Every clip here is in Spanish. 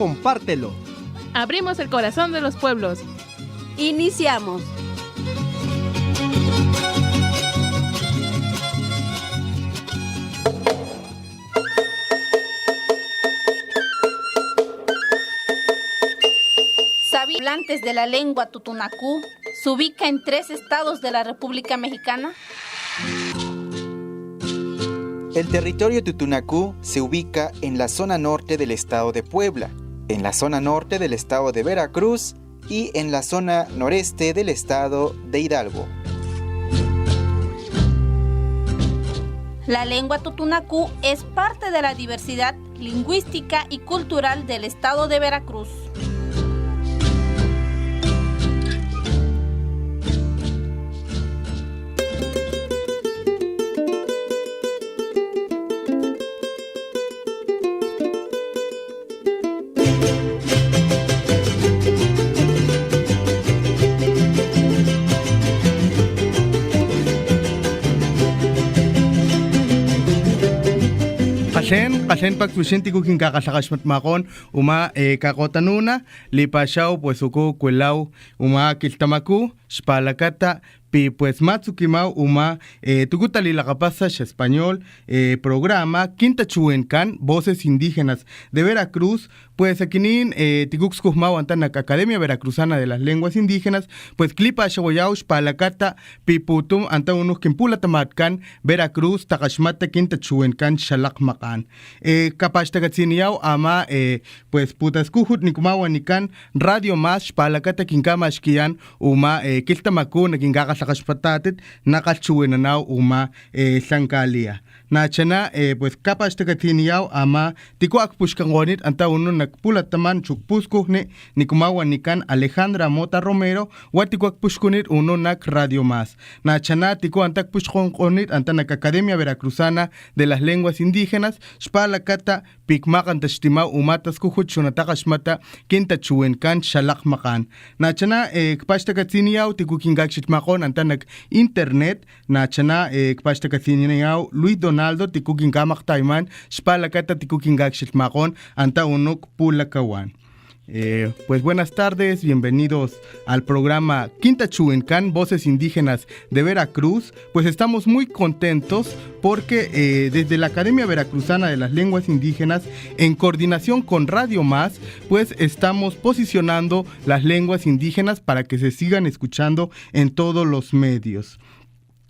Compártelo. Abrimos el corazón de los pueblos. Iniciamos. Hablantes de la lengua tutunacú se ubica en 3 estados de la República Mexicana. El territorio tutunacú se ubica en la zona norte del estado de Puebla, en la zona norte del estado de Veracruz y en la zona noreste del estado de Hidalgo. La lengua tutunacú es parte de la diversidad lingüística y cultural del estado de Veracruz. Kashen paktushinti kukin kakasakashmat makon uma kakotanuna lipashaw pues uku kuelaw uma kiltamaku spalakata pi pues matsukimau uma tukutalilakapasash español programa Quinta Chuencan, Voces Indígenas de Veracruz, pues akinin tikuxkuhmau antanak Academia Veracruzana de las Lenguas Indígenas, pues clipa shawoyaush palakata piputum anta unos kimpulatamatkan Veracruz takashmata Quinta Chuencan shalakmakan. Kapashtakatsiniau ama pues putaskuhut nikumawan Radio Más palakata kinkamashkian uma kiltamaku nakinkakas sakashpatatit nakachuenanaw uma sankalia. Nachana pues kapashtakatsiniau ama tikuakpushkangonit anta uno nakpulataman chukpuskuhne nikumawan nikan Alejandra Mota Romero watikuakpushkunit uno nak Radio Más. Nachana tiku antakpushkongonit anta nak Academia Veracruzana de las Lenguas Indígenas spalakata pikmakan tashtimau umatas kuhut shunataqashmata Quinta Chuencan shalakmakan. Nachana kapashtakatsiniau tikukingakshitmakon anta nak internet. Nachana kapashtakatsiniau Luis Donaldo tikukinkamak taiman spalakata tikukingakshitmakon anta unuk pulakawan. Pues buenas tardes, bienvenidos al programa Quinta Chuencan, Voces Indígenas de Veracruz. Pues estamos muy contentos porque desde la Academia Veracruzana de las Lenguas Indígenas, en coordinación con Radio Más, pues estamos posicionando las lenguas indígenas para que se sigan escuchando en todos los medios.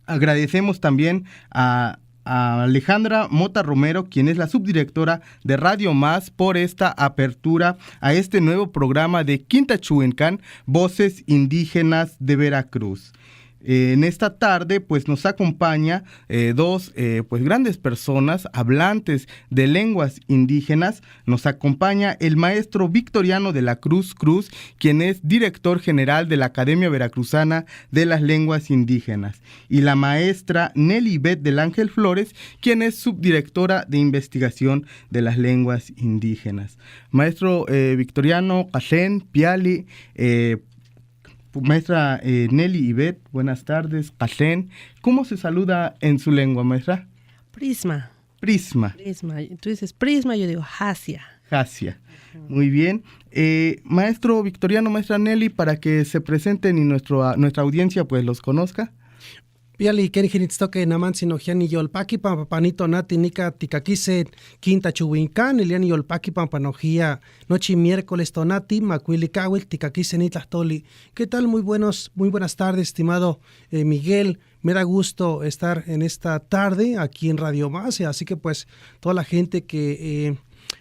Agradecemos también a Alejandra Mota Romero, quien es la subdirectora de Radio Más, por esta apertura a este nuevo programa de Quinta Chuencan, Voces Indígenas de Veracruz. En esta tarde pues nos acompaña dos pues grandes personas hablantes de lenguas indígenas. Nos acompaña el maestro Victoriano de la Cruz Cruz, quien es director general de la Academia Veracruzana de las Lenguas Indígenas, y la maestra Nelly Ivette del Ángel Flores, quien es subdirectora de investigación de las lenguas indígenas. Maestro Victoriano, Kashen, Piali, maestra Nelly Ivette, buenas tardes. Kashen, ¿cómo se saluda en su lengua, maestra? Prisma. Prisma. Prisma. Tú dices prisma, yo digo jasia. Jasia. Muy bien. Maestro Victoriano, maestra Nelly, para que se presenten y nuestra audiencia pues los conozca. Piali kenjinitstoke naman sinojiani yolpaki panito nati nika tikakise Quinta Chuencan iliani yolpaki panojía noche miércoles tonati macuilicawil tikakise nitlastoli. ¿Qué tal? Muy buenas tardes, estimado Miguel. Me da gusto estar en esta tarde aquí en Radio Más, así que pues toda la gente que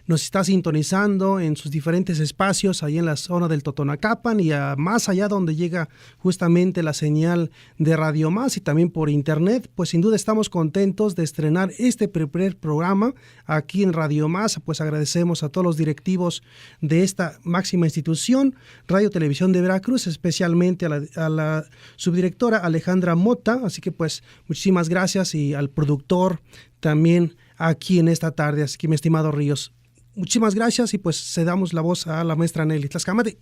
nos está sintonizando en sus diferentes espacios, ahí en la zona del Totonacapan y más allá donde llega justamente la señal de Radio Más y también por internet, pues sin duda estamos contentos de estrenar este primer programa aquí en Radio Más. Pues agradecemos a todos los directivos de esta máxima institución, Radio Televisión de Veracruz, especialmente a la subdirectora Alejandra Mota, así que pues muchísimas gracias, y al productor también aquí en esta tarde, así que mi estimado Ríos. Muchísimas gracias y pues cedamos la voz a la maestra Nelly Tlaxcamati.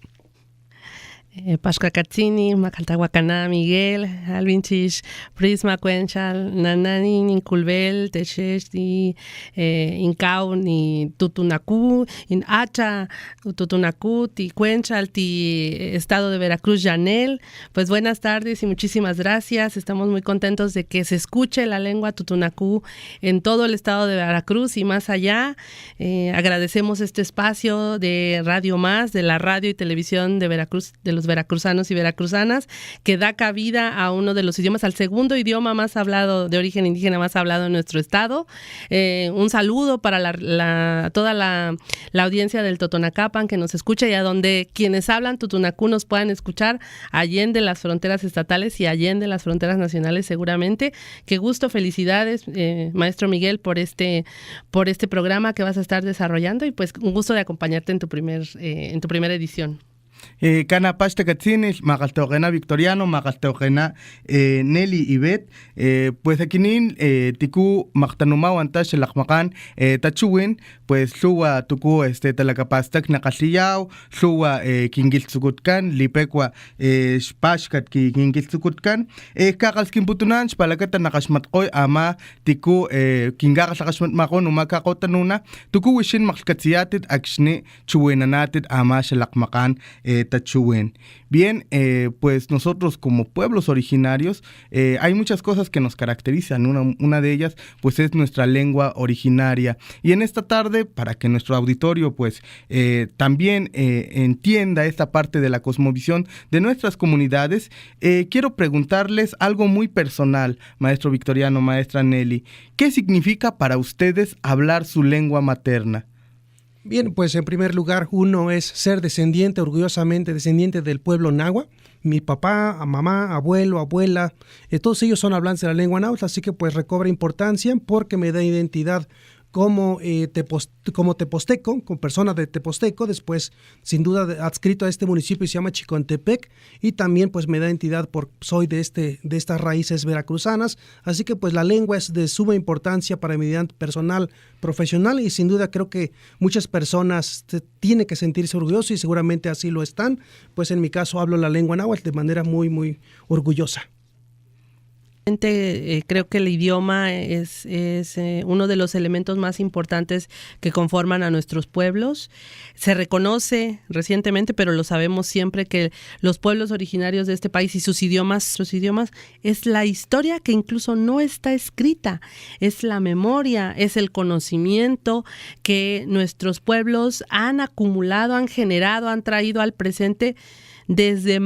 Pascua Katzini, Macaltahuacaná, Miguel, Alvinchis, Prisma, Cuenchal, Nanani, Ninculbel, Techesti, Incau, ni Tutunacú, in Hacha, Tutunacú, Ti Cuenchal, Ti Estado de Veracruz, Yanel. Pues buenas tardes y muchísimas gracias. Estamos muy contentos de que se escuche la lengua Tutunacú en todo el estado de Veracruz y más allá. Agradecemos este espacio de Radio Más, de la radio y televisión de Veracruz, de los veracruzanos y veracruzanas, que da cabida a uno de los idiomas, al segundo idioma más hablado, de origen indígena más hablado en nuestro estado. Un saludo para toda la audiencia del Totonacapan que nos escucha y a donde quienes hablan Tutunacú nos puedan escuchar allende las fronteras estatales y allende las fronteras nacionales seguramente. Qué gusto, felicidades, maestro Miguel, por este programa que vas a estar desarrollando y pues un gusto de acompañarte en tu primera edición. Cana Pasta Catzines, Magalteogena Victoriano, Magalteogena Nelly y Bet, pues aquí tiku Magtanumao Antash Lachmacan, Tachuin, pues suwa tuku Talacapastak Nakasiyao, suwa Kingiltsukutkan, Lipekwa Spashkat Kingiltsukutkan, Kakalskin Putunan, Palakata Nakashmatkoy, Ama, Tiku Kingakas Nakashmatmakon, Umakakotanuna, Tuku Wishin Makskatsiatit, Akshni, Chuenanatit, Ama Shalakmakan, Tachuwen. Bien, pues nosotros como pueblos originarios hay muchas cosas que nos caracterizan. Una de ellas pues es nuestra lengua originaria. Y en esta tarde, para que nuestro auditorio pues también entienda esta parte de la cosmovisión de nuestras comunidades, quiero preguntarles algo muy personal, maestro Victoriano, maestra Nelly. ¿Qué significa para ustedes hablar su lengua materna? Bien, pues en primer lugar, uno es ser descendiente, orgullosamente descendiente del pueblo náhuatl. Mi papá, mamá, abuelo, abuela, todos ellos son hablantes de la lengua náhuatl, así que pues recobra importancia porque me da identidad como teposteco, como persona de Teposteco, después sin duda adscrito a este municipio y se llama Chicontepec, y también pues me da identidad por soy de estas raíces veracruzanas, así que pues la lengua es de suma importancia para mi vida personal, profesional, y sin duda creo que muchas personas tienen que sentirse orgullosos y seguramente así lo están, pues en mi caso hablo la lengua náhuatl de manera muy muy orgullosa. Creo que el idioma es uno de los elementos más importantes que conforman a nuestros pueblos. Se reconoce recientemente, pero lo sabemos siempre, que los pueblos originarios de este país y sus idiomas es la historia que incluso no está escrita, es la memoria, es el conocimiento que nuestros pueblos han acumulado, han generado, han traído al presente desde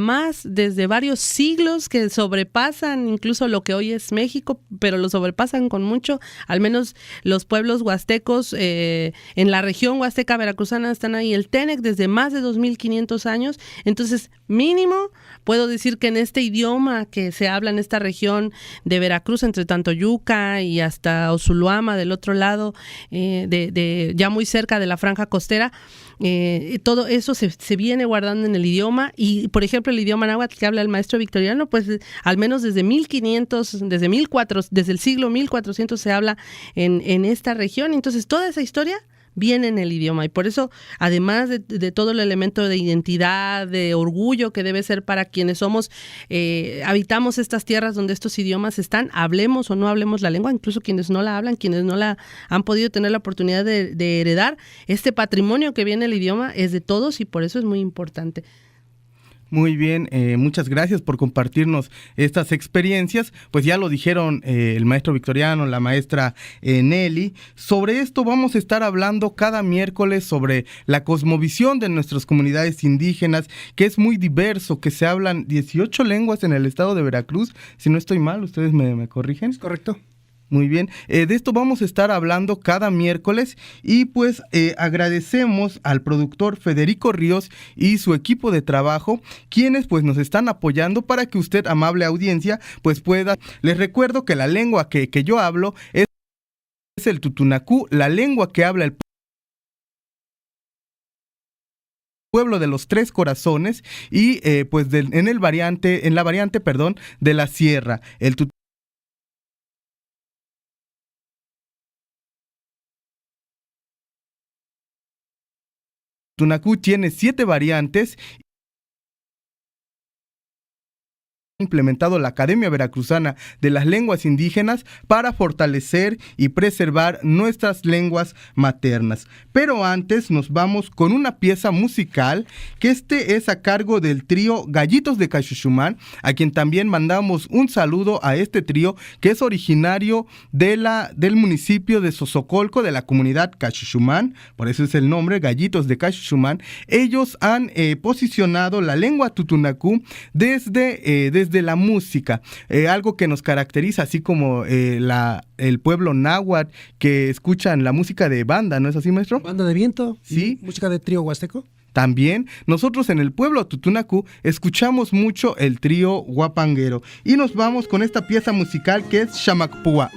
varios siglos que sobrepasan incluso lo que hoy es México, pero lo sobrepasan con mucho. Al menos los pueblos huastecos en la región huasteca veracruzana están ahí, el Tenec, desde más de 2500 años. Entonces, mínimo, puedo decir que en este idioma que se habla en esta región de Veracruz, entre Tantoyuca y hasta Osuluama, del otro lado, ya muy cerca de la franja costera, todo eso se viene guardando en el idioma. Y, por ejemplo, el idioma náhuatl que habla el maestro Victoriano, pues al menos desde 1500, desde el siglo 1400 se habla en esta región. Entonces, toda esa historia viene en el idioma, y por eso, además de todo el elemento de identidad, de orgullo que debe ser para quienes habitamos estas tierras donde estos idiomas están, hablemos o no hablemos la lengua, incluso quienes no la hablan, quienes no la han podido tener la oportunidad de heredar, este patrimonio que viene el idioma es de todos y por eso es muy importante. Muy bien, muchas gracias por compartirnos estas experiencias. Pues ya lo dijeron el maestro Victoriano, la maestra Nelly. Sobre esto vamos a estar hablando cada miércoles sobre la cosmovisión de nuestras comunidades indígenas, que es muy diverso, que se hablan 18 lenguas en el estado de Veracruz. Si no estoy mal, ustedes me corrigen. Es correcto. Muy bien, de esto vamos a estar hablando cada miércoles y pues agradecemos al productor Federico Ríos y su equipo de trabajo, quienes pues nos están apoyando para que usted, amable audiencia, pues pueda. Les recuerdo que la lengua que yo hablo es el tutunacú, la lengua que habla el pueblo de los Tres Corazones y pues en la variante de la sierra. El Tunacú tiene 7 variantes implementado la Academia Veracruzana de las Lenguas Indígenas para fortalecer y preservar nuestras lenguas maternas. Pero antes nos vamos con una pieza musical que es a cargo del trío Gallitos de Cachuchumán, a quien también mandamos un saludo a este trío que es originario del municipio de Sosocolco, de la comunidad Cachuchumán, por eso es el nombre, Gallitos de Cachuchumán. Ellos han posicionado la lengua tutunacú desde la música, algo que nos caracteriza, así como el pueblo náhuatl que escuchan la música de banda, ¿no es así, maestro? Banda de viento. Sí. Música de trío huasteco. También nosotros en el pueblo tutunacú escuchamos mucho el trío guapanguero y nos vamos con esta pieza musical que es Xamacpúa.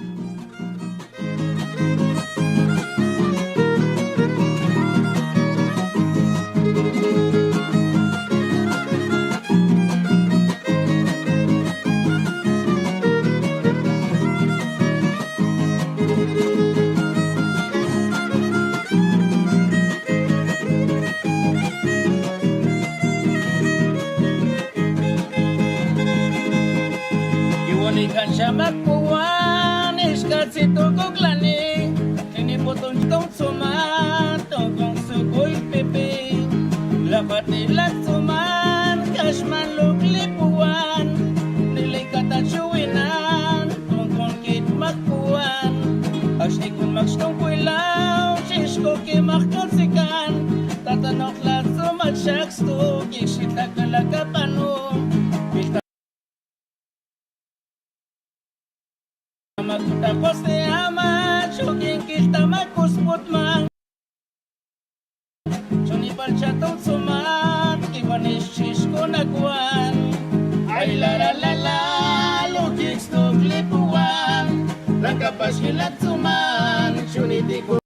Xamacpúan, escasito coglane, tiene botón con soma, con su goi pepe, la parte la soman, cashman lo clipuan, nile catachuinan, con kit macpuan, ashti kun maxton puilau, shishko que mactonsican, tatanok la soma shaksto, kishita kalakapano. Tapos te ama, choking kita makusputman. Choni palchatong sumat, kiwanishish ko nagwan. Ay la la la la, lugix to klipuan. Langkapas hilat suman, choni di ko.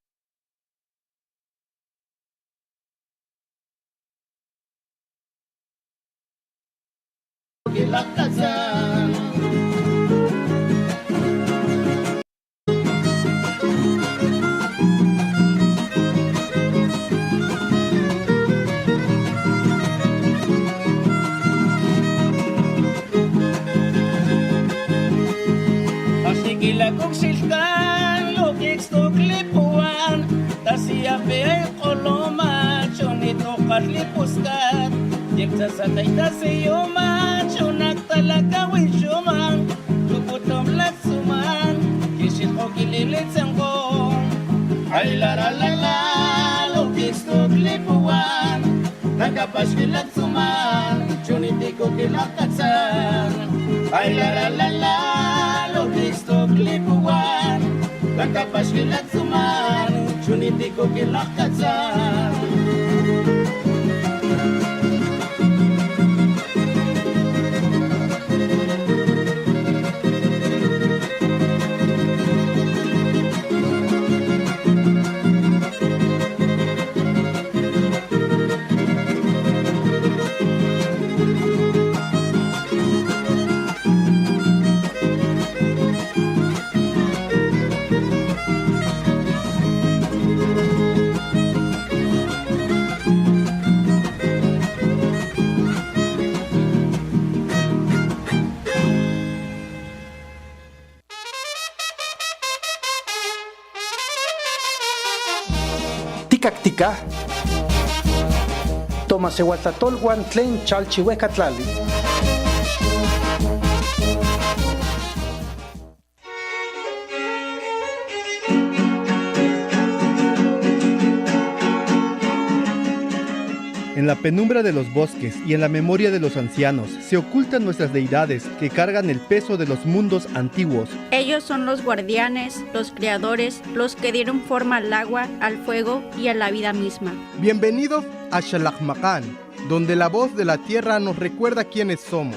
Kilakasan. Kung silkan, lukix to klipuan, tasiya pe koloma, chonito katlipuskat, yeksa sa tayta siyoma, chonak talaga wisyoman, luputom laksuman, kisil ko kililit sangko. Ay la la la la, lukix to klipuan, nagkapas kilaksuman, choniti ko kilakatsan. Ay la la la la, lukix to klipuan, nagkapas kilaksuman, choniti ko kilakatsan. Ticactica. Tomasehuatlatolhuan tlen chalchihuecatlali. En la penumbra de los bosques y en la memoria de los ancianos se ocultan nuestras deidades que cargan el peso de los mundos antiguos. Ellos son los guardianes, los creadores, los que dieron forma al agua, al fuego y a la vida misma. Bienvenidos a Xalakmacán, donde la voz de la tierra nos recuerda quiénes somos.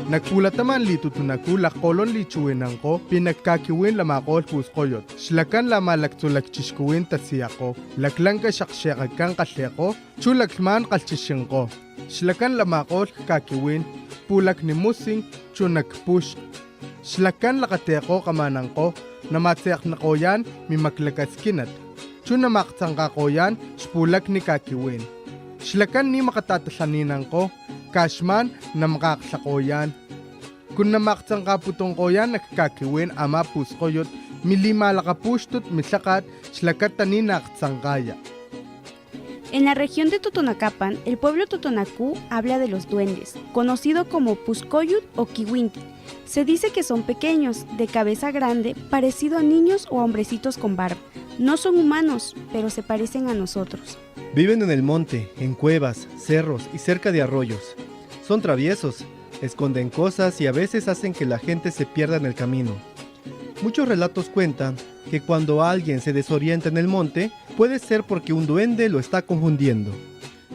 Nagpulataman li tutunaku la kolon li chuwenanko pinagkakiwin la makol kuskoyot. Shlakan la malaktzulakchishkuwin tasiyako. Laklanka shakshakakan kasyako. Chulakman kalchishinko. Shlakan la makol kakiwin pulak ni musing chunakpush Shlakan lakateko kamanangko, namatseak na koyan, mimaklakaskinat. Chuna maktsangka koyan, spulak ni kakiwin. Shlakan ni makatatasaninang ko, kashman na makaksakoyan. Kung namaktsangka putong koyan, nakakakiwin ama puskoyot, milima lakapustot misakat, shlakat taninaktsangkaya. En la región de Totonacapan, el pueblo totonacú habla de los duendes, conocido como Puscoyut o Kiwinti. Se dice que son pequeños, de cabeza grande, parecido a niños o a hombrecitos con barba. No son humanos, pero se parecen a nosotros. Viven en el monte, en cuevas, cerros y cerca de arroyos. Son traviesos, esconden cosas y a veces hacen que la gente se pierda en el camino. Muchos relatos cuentan que cuando alguien se desorienta en el monte, puede ser porque un duende lo está confundiendo.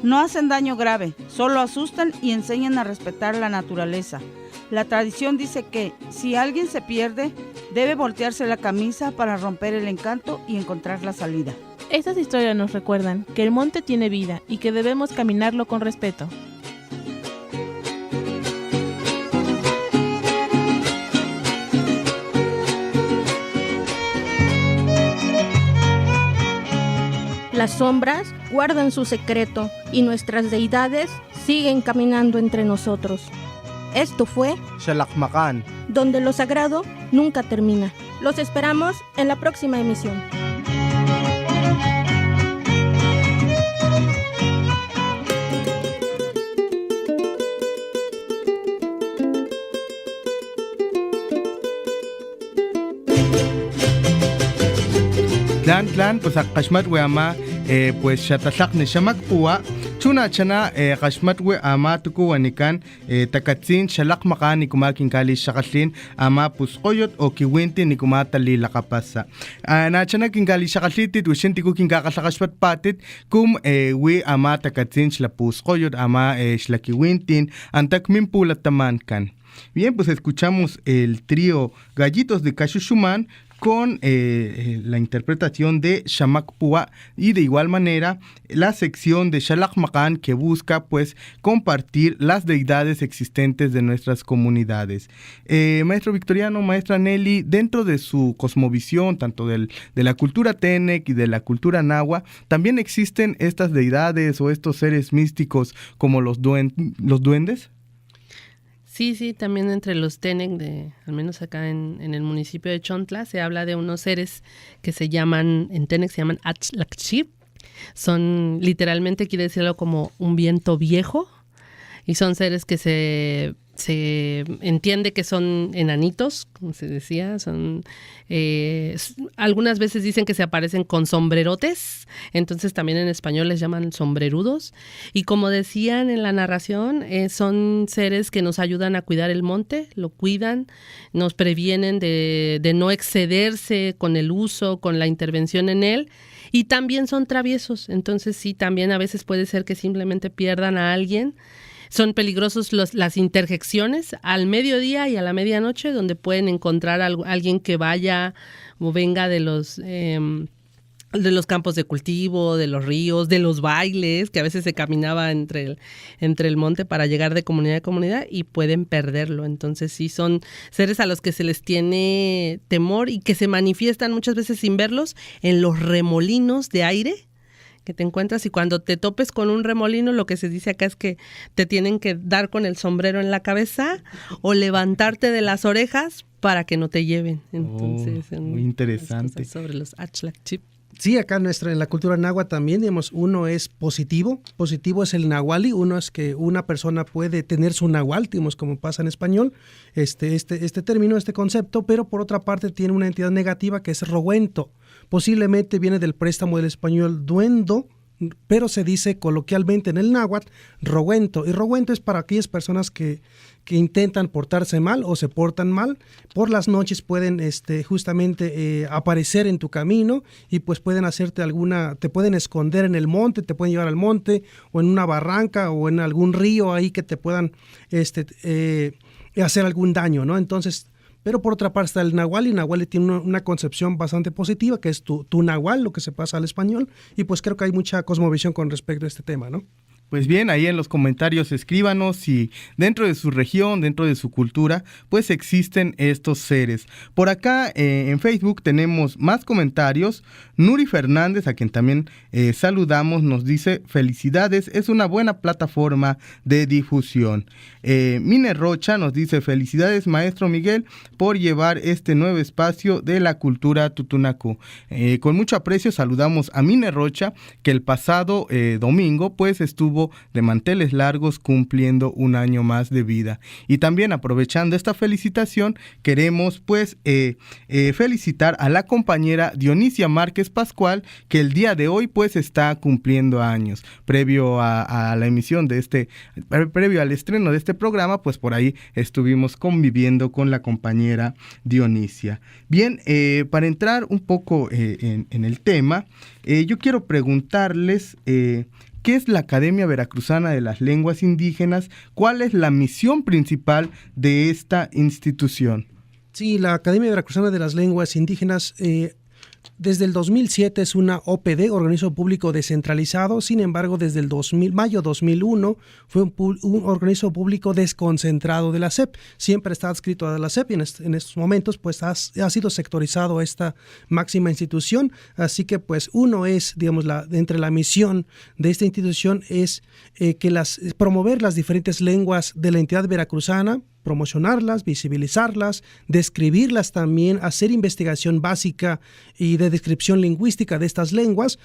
No hacen daño grave, solo asustan y enseñan a respetar la naturaleza. La tradición dice que, si alguien se pierde, debe voltearse la camisa para romper el encanto y encontrar la salida. Estas historias nos recuerdan que el monte tiene vida y que debemos caminarlo con respeto. Las sombras guardan su secreto y nuestras deidades siguen caminando entre nosotros. Esto fue Shalakmakan, Donde lo Sagrado Nunca Termina. Los esperamos en la próxima emisión. Tlan, pues a Kashmat Weama, pues Shatasak ni Shamak Pua, Chuna Chana, Kashmat Weama, Tukuanikan, Takatzin, Shalak Makan, Nikumakin Kali Shakaslin, Ama Puskoyot o Kiwinti, Nikumata Lila Kapasa. Nachana Kingali Shakasliti, Tushintiku Kinkakasakashpat Patit, Kum we Ama Takatzin, Shlapuskoyot, Ama Shlakiwintin, Antakmin Pulatamankan. Bien, pues escuchamos el trío Gallitos de Cachuchumán con la interpretación de Shamak Pua y de igual manera la sección de Shalak Makan que busca pues compartir las deidades existentes de nuestras comunidades. Maestro Victoriano, maestra Nelly, dentro de su cosmovisión, tanto de la cultura Tenec y de la cultura Nahua, también existen estas deidades o estos seres místicos como los duendes. Sí, también entre los Tenec, al menos acá en el municipio de Chontla, se habla de unos seres que en Tenec se llaman Atlaxip. Son, literalmente quiere decir algo como un viento viejo, y son seres que se entiende que son enanitos, como se decía, son algunas veces dicen que se aparecen con sombrerotes, entonces también en español les llaman sombrerudos, y como decían en la narración, son seres que nos ayudan a cuidar el monte, lo cuidan, nos previenen de no excederse con el uso, con la intervención en él, y también son traviesos, entonces sí, también a veces puede ser que simplemente pierdan a alguien. Son peligrosos las interjecciones al mediodía y a la medianoche, donde pueden encontrar a alguien que vaya o venga de los campos de cultivo, de los ríos, de los bailes, que a veces se caminaba entre el monte para llegar de comunidad a comunidad y pueden perderlo. Entonces sí, son seres a los que se les tiene temor y que se manifiestan muchas veces sin verlos en los remolinos de aire que te encuentras, y cuando te topes con un remolino, lo que se dice acá es que te tienen que dar con el sombrero en la cabeza o levantarte de las orejas para que no te lleven. Entonces, muy interesante. Sobre los Atlaxip. Sí, acá en la cultura náhuatl también, digamos, uno es positivo es el nahuali, uno es que una persona puede tener su nahual, digamos, como pasa en español, este término, este concepto, pero por otra parte tiene una entidad negativa que es rogüento. Posiblemente viene del préstamo del español duendo, pero se dice coloquialmente en el náhuatl rogüento, y rogüento es para aquellas personas que intentan portarse mal o se portan mal. Por las noches pueden justamente aparecer en tu camino y pues pueden te pueden esconder en el monte, te pueden llevar al monte o en una barranca o en algún río ahí que te puedan hacer algún daño, ¿no? Entonces, pero por otra parte está el nahual, y nahual tiene una concepción bastante positiva, que es tu nahual, lo que se pasa al español, y pues creo que hay mucha cosmovisión con respecto a este tema, ¿no? Pues bien, ahí en los comentarios escríbanos si dentro de su región, dentro de su cultura, pues existen estos seres. Por acá en Facebook tenemos más comentarios. Nuri Fernández, a quien también saludamos, nos dice: felicidades, es una buena plataforma de difusión. Mine Rocha nos dice: felicidades, maestro Miguel, por llevar este nuevo espacio de la cultura tutunacú. Con mucho aprecio saludamos a Mine Rocha, que el pasado domingo pues estuvo de manteles largos cumpliendo un año más de vida. Y también, aprovechando esta felicitación, queremos pues felicitar a la compañera Dionisia Márquez Pascual, que el día de hoy pues está cumpliendo años. Previo a la emisión de previo al estreno de este programa, pues por ahí estuvimos conviviendo con la compañera Dionisia. Bien, para entrar un poco en el tema, yo quiero preguntarles ¿qué es la Academia Veracruzana de las Lenguas Indígenas? ¿Cuál es la misión principal de esta institución? Sí, la Academia Veracruzana de las Lenguas Indígenas desde el 2007 es una OPD, organismo público descentralizado. Sin embargo, desde el mayo 2001 fue un organismo público desconcentrado de la SEP. Siempre está adscrito a la SEP y en estos momentos pues ha sido sectorizado esta máxima institución. Así que pues uno es, digamos, entre la misión de esta institución es promover las diferentes lenguas de la entidad veracruzana, promocionarlas, visibilizarlas, describirlas también, hacer investigación básica y de descripción lingüística de estas lenguas.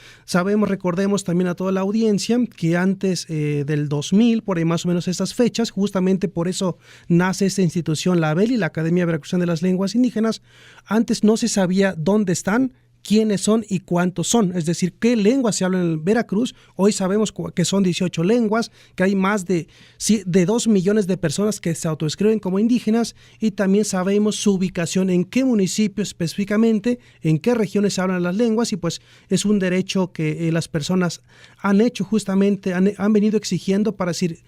Recordemos también a toda la audiencia que antes del 2000, por ahí más o menos estas fechas, justamente por eso nace esta institución, la ABELI, la Academia Veracruzana de las Lenguas Indígenas. Antes no se sabía dónde están, quiénes son y cuántos son, es decir, qué lenguas se hablan en Veracruz. Hoy sabemos que son 18 lenguas, que hay más de 2 millones de personas que se autoescriben como indígenas, y también sabemos su ubicación, en qué municipio específicamente, en qué regiones se hablan las lenguas, y pues es un derecho que las personas han hecho justamente, han venido exigiendo para decir: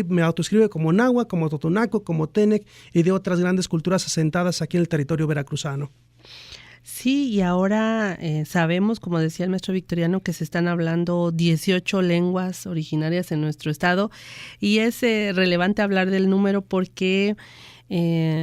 me autoescribo como náhuatl, como totonaco, como tenec y de otras grandes culturas asentadas aquí en el territorio veracruzano. Sí, y ahora sabemos, como decía el maestro Victoriano, que se están hablando 18 lenguas originarias en nuestro estado, y es relevante hablar del número porque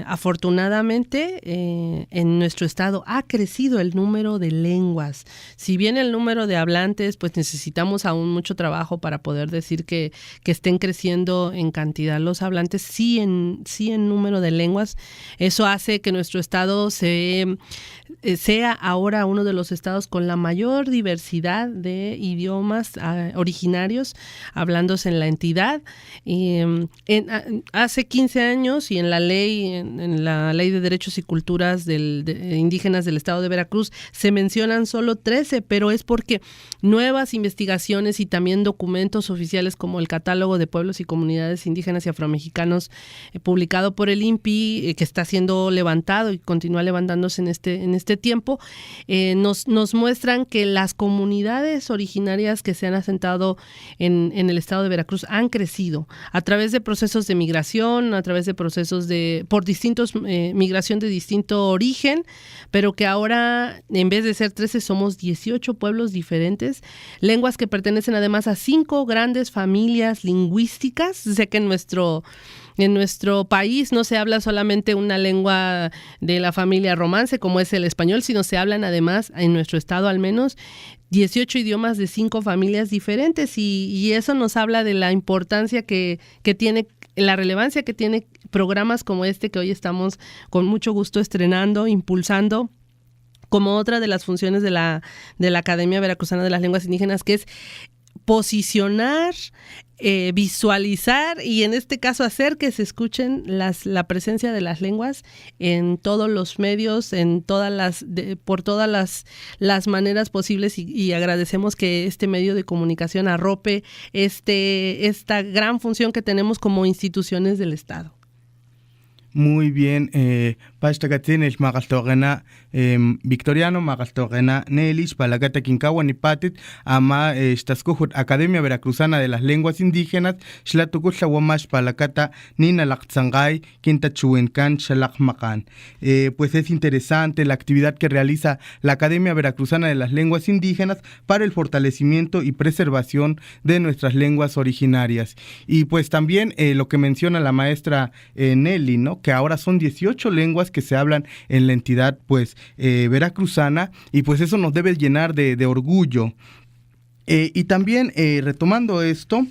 afortunadamente en nuestro estado ha crecido el número de lenguas. Si bien el número de hablantes, pues necesitamos aún mucho trabajo para poder decir que estén creciendo en cantidad los hablantes, sí en número de lenguas. Eso hace que nuestro estado sea ahora uno de los estados con la mayor diversidad de idiomas originarios hablándose en la entidad. Hace 15 años, y en la ley de derechos y culturas indígenas del estado de Veracruz se mencionan solo 13, pero es porque nuevas investigaciones y también documentos oficiales como el Catálogo de Pueblos y Comunidades Indígenas y Afromexicanos publicado por el INPI, que está siendo levantado y continúa levantándose en este tiempo, nos muestran que las comunidades originarias que se han asentado en el estado de Veracruz han crecido a través de procesos de migración, a través de procesos por distintos migración de distinto origen, pero que ahora en vez de ser 13 somos 18 pueblos diferentes, lenguas que pertenecen además a 5 grandes familias lingüísticas. Sé que en nuestro país no se habla solamente una lengua de la familia romance como es el español, sino se hablan además, en nuestro estado al menos, 18 idiomas de 5 familias diferentes, y eso nos habla de la importancia que tiene, la relevancia que tiene programas como este que hoy estamos con mucho gusto estrenando, impulsando, como otra de las funciones de la Academia Veracruzana de las Lenguas Indígenas, que es posicionar, visualizar y en este caso hacer que se escuchen la presencia de las lenguas en todos los medios, por todas las maneras posibles, y agradecemos que este medio de comunicación arrope esta gran función que tenemos como instituciones del Estado. Muy bien, Pashtakatzinich Magaltogena Victoriano, Magaltogena Nelich, Palagata Quincawa, Nipatit, Ama Tascuhut, Academia Veracruzana de las Lenguas Indígenas, Xlatukucha Wamash Palacata, Nina Lakzangay, Quinta Chuencan, Xalakmacan. Pues es interesante la actividad que realiza la Academia Veracruzana de las Lenguas Indígenas para el fortalecimiento y preservación de nuestras lenguas originarias. Y pues también lo que menciona la maestra Nelly, ¿no? Que ahora son 18 lenguas que se hablan en la entidad pues veracruzana, y pues eso nos debe llenar de orgullo. Y también, retomando esto,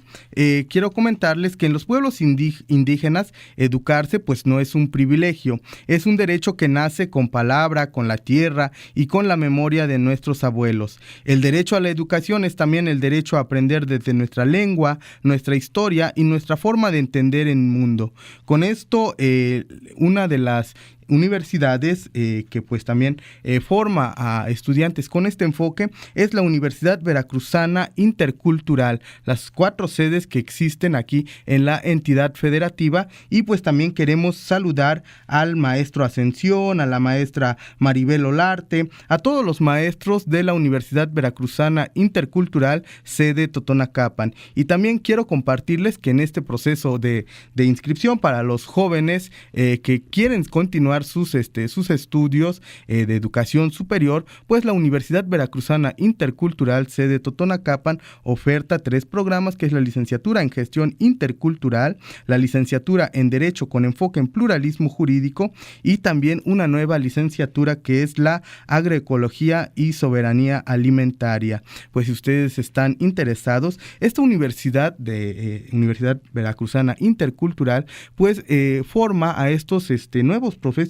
quiero comentarles que en los pueblos indígenas educarse pues no es un privilegio, es un derecho que nace con palabra, con la tierra y con la memoria de nuestros abuelos. El derecho a la educación es también el derecho a aprender desde nuestra lengua, nuestra historia y nuestra forma de entender el mundo. Con esto, una de las universidades que pues también forma a estudiantes con este enfoque es la Universidad Veracruzana Intercultural, las 4 sedes que existen aquí en la entidad federativa. Y pues también queremos saludar al maestro Ascensión, a la maestra Maribel Olarte, a todos los maestros de la Universidad Veracruzana Intercultural sede Totonacapan. Y también quiero compartirles que en este proceso de inscripción para los jóvenes que quieren continuar sus estudios de educación superior, pues la Universidad Veracruzana Intercultural sede Totonacapan oferta 3 programas, que es la licenciatura en Gestión Intercultural, la licenciatura en Derecho con enfoque en Pluralismo Jurídico y también una nueva licenciatura que es la Agroecología y Soberanía Alimentaria. Pues si ustedes están interesados, esta Universidad Veracruzana Intercultural pues forma a estos nuevos profesionistas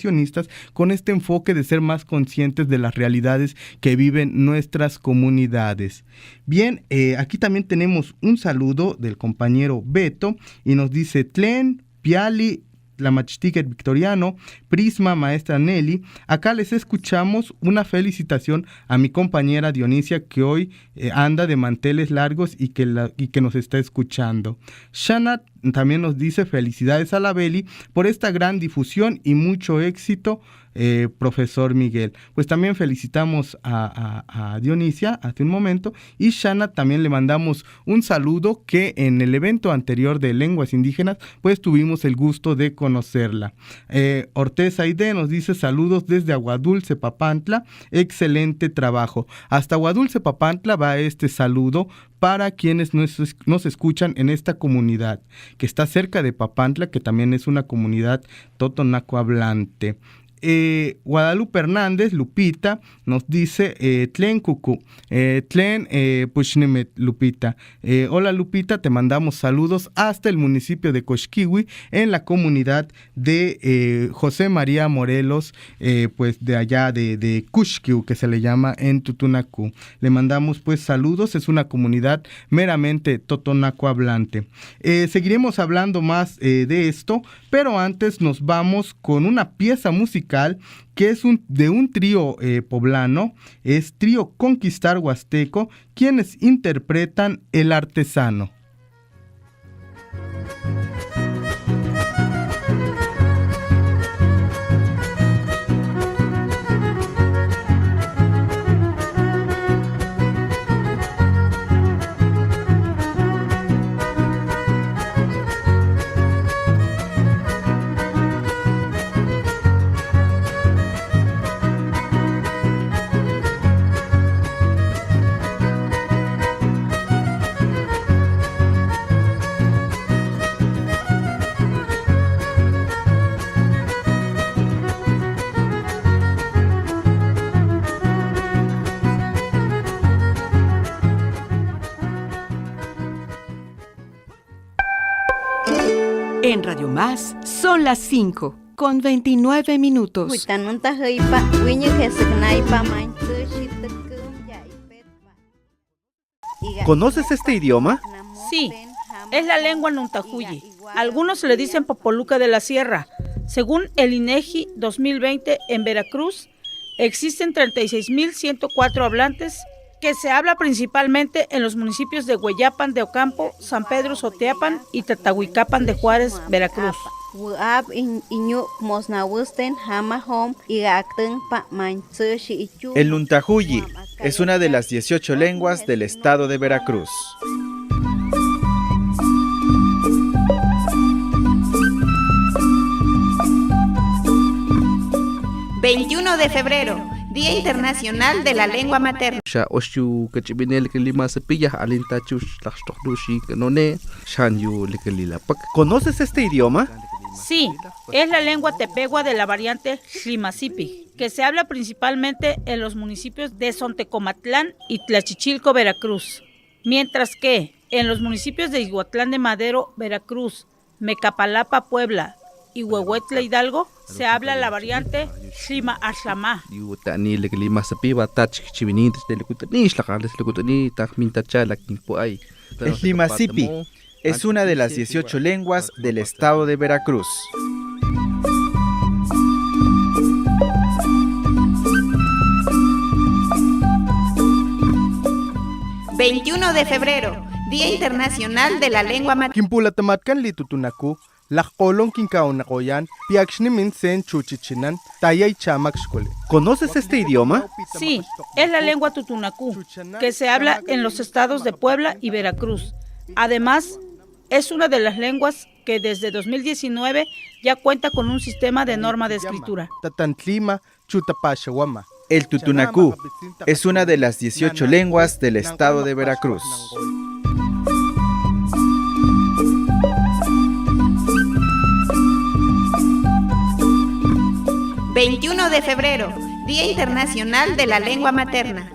con este enfoque de ser más conscientes de las realidades que viven nuestras comunidades. Bien, aquí también tenemos un saludo del compañero Beto y nos dice: Tlen, Piali, la Machticket Victoriano, Prisma, maestra Nelly, acá les escuchamos. Una felicitación a mi compañera Dionisia, que hoy anda de manteles largos y que nos está escuchando. Shana también nos dice: felicidades a la Beli por esta gran difusión y mucho éxito, profesor Miguel. Pues también felicitamos a Dionisia hace un momento, y Shana también le mandamos un saludo, que en el evento anterior de lenguas indígenas pues tuvimos el gusto de conocerla. Ortez Aide nos dice: saludos desde Aguadulce, Papantla, excelente trabajo. Hasta Aguadulce, Papantla va este saludo para quienes nos escuchan en esta comunidad que está cerca de Papantla, que también es una comunidad totonaco hablante. Guadalupe Hernández, Lupita, nos dice: Tlen Cucu, Tlen Pushnemet, Lupita. Hola Lupita, te mandamos saludos hasta el municipio de Coxquihui, en la comunidad de José María Morelos, pues de allá de Cuxquiu, que se le llama en Tutunacú. Le mandamos pues saludos, es una comunidad meramente totonaco hablante. Seguiremos hablando más de esto, pero antes nos vamos con una pieza musical que es de un trío poblano, es Trío Conquistar Huasteco, quienes interpretan El Artesano. En Radio Más son las 5:29. ¿Conoces este idioma? Sí, es la lengua Nuntajuyi. Algunos le dicen Popoluca de la Sierra. Según el INEGI 2020, en Veracruz existen 36.104 hablantes, que se habla principalmente en los municipios de Hueyapan de Ocampo, San Pedro Soteapan y Tatahuicapan de Juárez, Veracruz. El Nuntahuyi es una de las 18 lenguas del estado de Veracruz. ...21 de febrero... Día Internacional de la Lengua Materna. ¿Conoces este idioma? Sí, es la lengua tepegua de la variante Xlimazipi, que se habla principalmente en los municipios de Sontecomatlán y Tlachichilco, Veracruz, mientras que en los municipios de Ixhuatlán de Madero, Veracruz, Mecapalapa, Puebla y Huehuetla, Hidalgo, se habla la variante Xlima-Axlamá. El Xlimazipi es una de las 18 lenguas del estado de Veracruz. ...21 de febrero... Día Internacional de la Lengua Materna. Kimpulatamatkan litutunaku, lajkolon kinkaonakoyan, piakshnimin sen chuchichinan, tayay chamakshkole. ¿Conoces este idioma? Sí, es la lengua tutunacú, que se habla en los estados de Puebla y Veracruz. Además, es una de las lenguas que desde 2019 ya cuenta con un sistema de norma de escritura. El tutunacú es una de las 18 lenguas del estado de Veracruz. ...21 de febrero... Día Internacional de la Lengua Materna.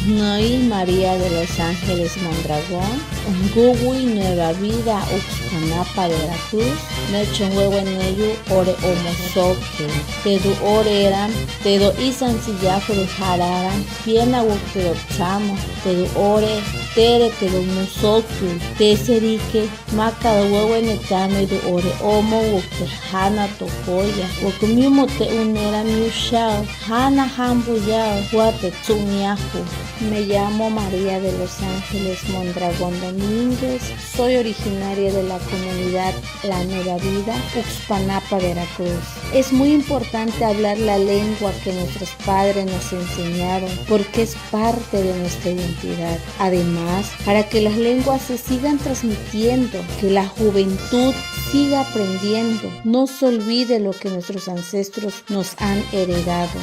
Noy María de los Ángeles Mondragón, Gugui Nueva Vida Uxpanapa de Veracruz, Mechonhuehueneyu Ore Omosoque, Tedu Oreran, Tedo Isan Sillafuru Hararan, Piena Wuktedo Chamo, Tedu Ore, Tere Tedo Musoque, Teserique, Macado Huehuenetame de Ore Omo Wukte Hana Tokoya, Wukumiumo Te Unera Miushao, Hana Hambuyao, Huate Tsumiahu. Me llamo María de los Ángeles Mondragón Domínguez, soy originaria de la comunidad La Nueva Vida, Uxpanapa, Veracruz. Es muy importante hablar la lengua que nuestros padres nos enseñaron porque es parte de nuestra identidad. Además, para que las lenguas se sigan transmitiendo, que la juventud siga aprendiendo, no se olvide lo que nuestros ancestros nos han heredado.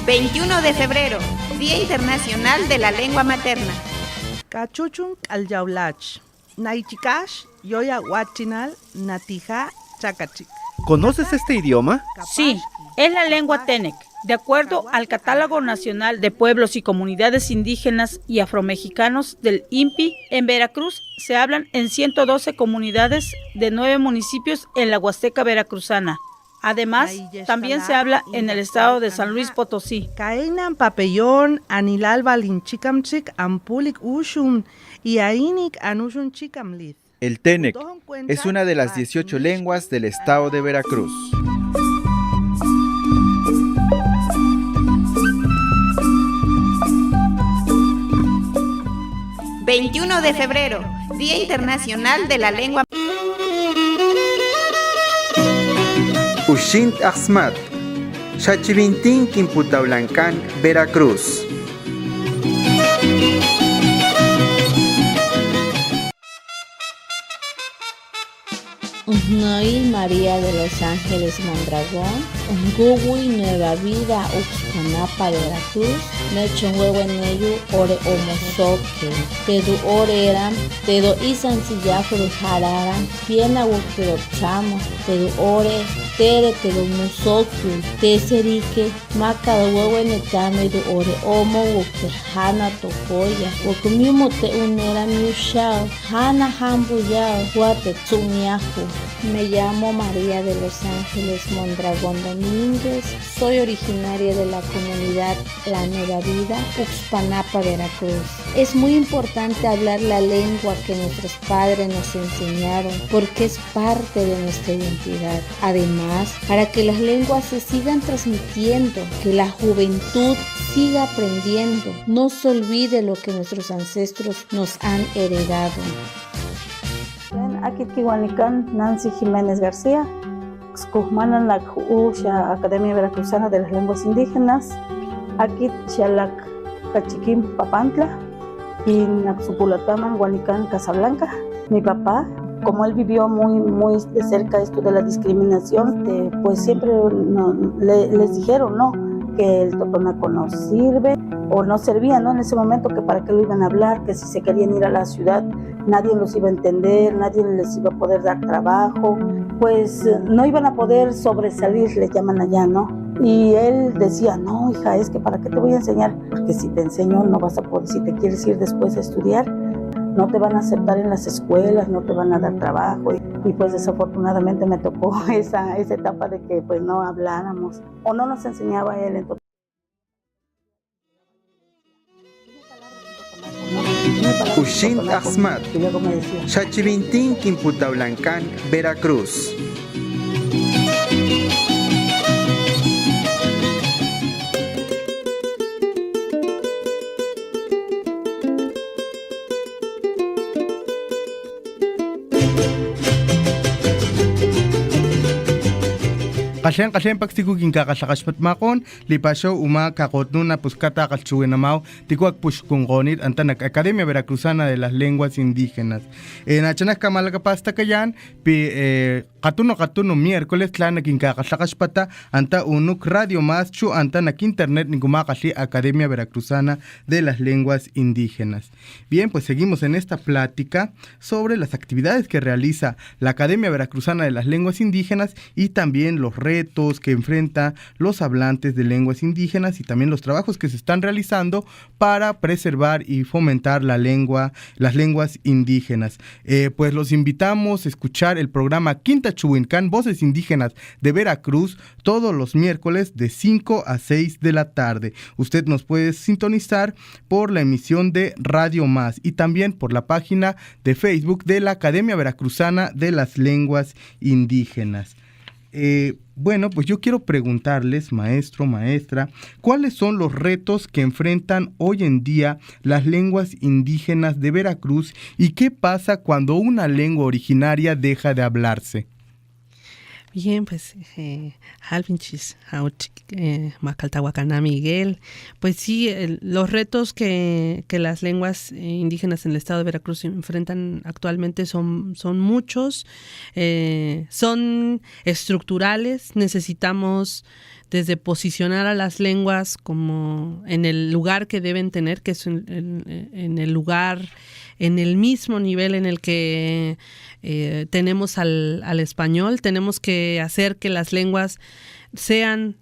21 de febrero, Día Internacional de la Lengua Materna. Cachuchun alyaulach, naichikash, yoya huachinal, natija, chacachik. ¿Conoces este idioma? Sí, es la lengua Tenec. De acuerdo al Catálogo Nacional de Pueblos y Comunidades Indígenas y Afromexicanos del INPI, en Veracruz se hablan en 112 comunidades de 9 municipios en la Huasteca veracruzana. Además, también se habla en el estado de San Luis Potosí. Kainan papellón, anilal balinchicamchic, ampulik ushun, y ainik anushun chicamlid. El Tenec es una de las 18 lenguas del estado de Veracruz. ...21 de febrero... Día Internacional de la Lengua. Ushint Axmat, Xachivintín Quimputaulancan, Veracruz. Noy María de los Ángeles Mondragón, Gugui Nueva Vida Uxpanapa de Veracruz, Mechonhuehueneyu Ore Omosoque, Tedu Oreran, Tedo Isan Sillafuru Hararan, Piena Wuktedo Chamo, Tedu Ore, Tere Tedo Musoque, Teserique, Macado Huehuenetame de Ore Omo Wukte Hana Tokoya, Wukumiumo Te Unera Miushao, Hana Hambuyao, Huate Tsumiahu. Me llamo María de los Ángeles Mondragón Domínguez, soy originaria de la comunidad La Nueva Vida, Uxpanapa, Veracruz. Es muy importante hablar la lengua que nuestros padres nos enseñaron porque es parte de nuestra identidad. Además, para que las lenguas se sigan transmitiendo, que la juventud siga aprendiendo, no se olvide lo que nuestros ancestros nos han heredado. Aquí Kiwanican, Nancy Jiménez García, Excujmanan la Academia Veracruzana de las Lenguas Indígenas, aquí Xalac Cachiquín Papantla y Naxupulataman Huanicán Casablanca. Mi papá, como él vivió muy de cerca esto de la discriminación, pues siempre les dijeron que el totonaco no sirve o no servía, en ese momento, que para qué lo iban a hablar, que si se querían ir a la ciudad nadie los iba a entender, nadie les iba a poder dar trabajo, pues no iban a poder sobresalir, le llaman allá, Y él decía, no, hija, es que para qué te voy a enseñar, porque si te enseño no vas a poder, si te quieres ir después a estudiar, no te van a aceptar en las escuelas, no te van a dar trabajo. Y pues desafortunadamente me tocó esa etapa de que pues no habláramos o no nos enseñaba él. Entonces, Ushint Ahmad, Xachivintín Quimputaulancan, Veracruz. Kashen paktiku kinkakasakaspat makon lipasyo uma kakotnuna puskata kalchuenamao tikuak pushkungonit antanak Academia Veracruzana de las Lenguas Indígenas. Nachanak kamalakapasta kayan pi katuno miércoles tlana kinkakasakaspata anta unuk Radio Más chu antanak internet nikumakasi Academia Veracruzana de las Lenguas Indígenas. Bien, pues seguimos en esta plática sobre las actividades que realiza la Academia Veracruzana de las Lenguas Indígenas y también los retos que enfrentan los hablantes de lenguas indígenas y también los trabajos que se están realizando para preservar y fomentar las lenguas indígenas. Pues los invitamos a escuchar el programa Quinta Chuhuincán, Voces Indígenas de Veracruz, todos los miércoles de 5 a 6 de la tarde. Usted nos puede sintonizar por la emisión de Radio Más y también por la página de Facebook de la Academia Veracruzana de las Lenguas Indígenas. Bueno, pues yo quiero preguntarles, maestro, maestra, ¿cuáles son los retos que enfrentan hoy en día las lenguas indígenas de Veracruz y qué pasa cuando una lengua originaria deja de hablarse? Bien, pues, Halvinchis, Macaltahuacana Miguel, pues sí, los retos que las lenguas indígenas en el estado de Veracruz enfrentan actualmente son muchos, son estructurales. Necesitamos desde posicionar a las lenguas como en el lugar que deben tener, que es en el lugar, en el mismo nivel en el que tenemos al español. Tenemos que hacer que las lenguas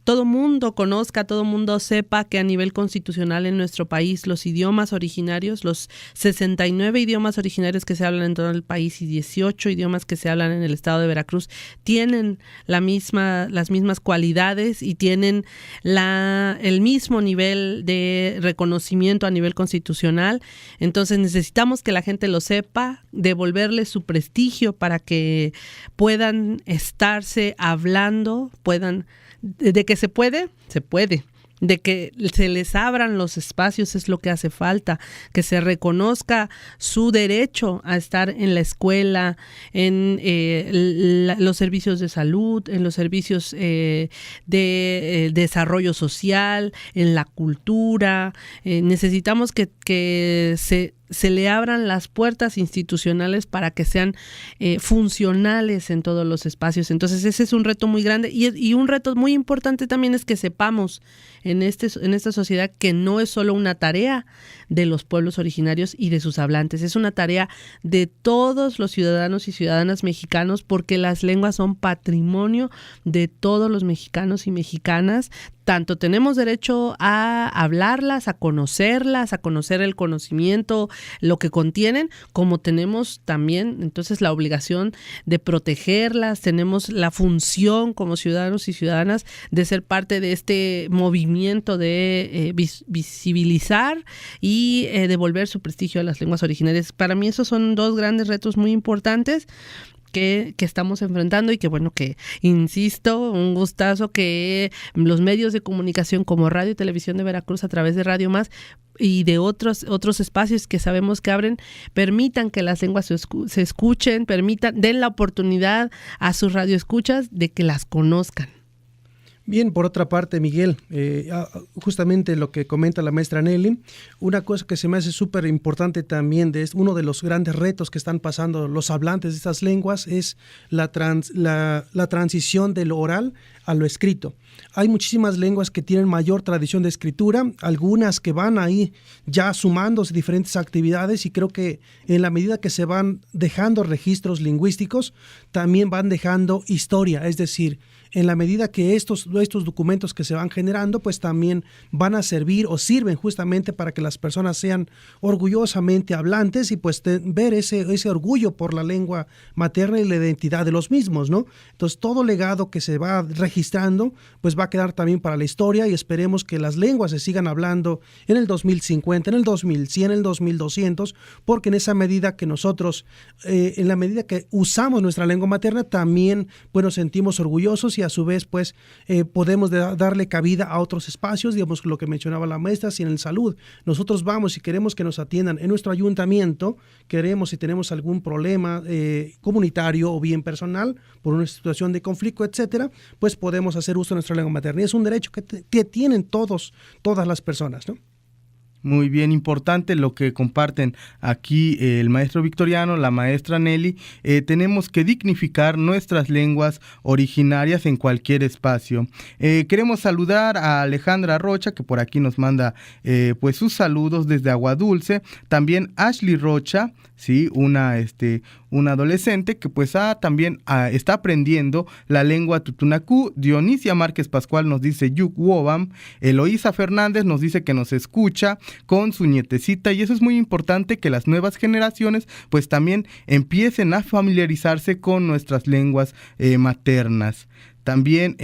todo mundo conozca, todo mundo sepa que a nivel constitucional en nuestro país los idiomas originarios, los 69 idiomas originarios que se hablan en todo el país y 18 idiomas que se hablan en el estado de Veracruz tienen las mismas cualidades y tienen el mismo nivel de reconocimiento a nivel constitucional. Entonces necesitamos que la gente lo sepa, devolverle su prestigio para que puedan estarse hablando, de que se puede, de que se les abran los espacios es lo que hace falta, que se reconozca su derecho a estar en la escuela, en los servicios de salud, en los servicios de desarrollo social, en la cultura. Necesitamos que se le abran las puertas institucionales para que sean funcionales en todos los espacios. Entonces ese es un reto muy grande y un reto muy importante también es que sepamos en esta sociedad que no es solo una tarea de los pueblos originarios y de sus hablantes, es una tarea de todos los ciudadanos y ciudadanas mexicanos, porque las lenguas son patrimonio de todos los mexicanos y mexicanas. Tanto tenemos derecho a hablarlas, a conocer el conocimiento, lo que contienen, como tenemos también entonces la obligación de protegerlas, tenemos la función como ciudadanos y ciudadanas de ser parte de este movimiento de visibilizar y devolver su prestigio a las lenguas originarias. Para mí esos son dos grandes retos muy importantes que estamos enfrentando y que bueno, que insisto, un gustazo que los medios de comunicación como Radio y Televisión de Veracruz a través de Radio Más y de otros espacios que sabemos que abren, permitan que las lenguas se escuchen, den la oportunidad a sus radioescuchas de que las conozcan. Bien, por otra parte, Miguel, justamente lo que comenta la maestra Nelly, una cosa que se me hace súper importante también, uno de los grandes retos que están pasando los hablantes de estas lenguas es la transición de lo oral a lo escrito. Hay muchísimas lenguas que tienen mayor tradición de escritura, algunas que van ahí ya sumándose diferentes actividades, y creo que en la medida que se van dejando registros lingüísticos, también van dejando historia, es decir, en la medida que estos documentos que se van generando, pues también van a servir o sirven justamente para que las personas sean orgullosamente hablantes y pues ver ese orgullo por la lengua materna y la identidad de los mismos, ¿no? Entonces todo legado que se va registrando, pues va a quedar también para la historia, y esperemos que las lenguas se sigan hablando en el 2050, en el 2100, en el 2200, porque en esa medida que nosotros, en la medida que usamos nuestra lengua materna, también pues nos sentimos orgullosos, y a su vez pues podemos darle cabida a otros espacios, digamos lo que mencionaba la maestra, si en el salud nosotros vamos y queremos que nos atiendan en nuestro ayuntamiento, queremos si tenemos algún problema comunitario o bien personal por una situación de conflicto, etcétera, pues podemos hacer uso de nuestra lengua materna, y es un derecho que tienen todas las personas, ¿no? Muy bien, importante lo que comparten aquí el maestro Victoriano, la maestra Nelly. Tenemos que dignificar nuestras lenguas originarias en cualquier espacio. Queremos saludar a Alejandra Rocha, que por aquí nos manda pues sus saludos desde Agua Dulce. También Ashley Rocha, sí, una adolescente que pues también está aprendiendo la lengua tutunacú. Dionisia Márquez Pascual nos dice Yuk Wobam. Eloísa Fernández nos dice que nos escucha con su nietecita, y eso es muy importante, que las nuevas generaciones pues también empiecen a familiarizarse con nuestras lenguas maternas. También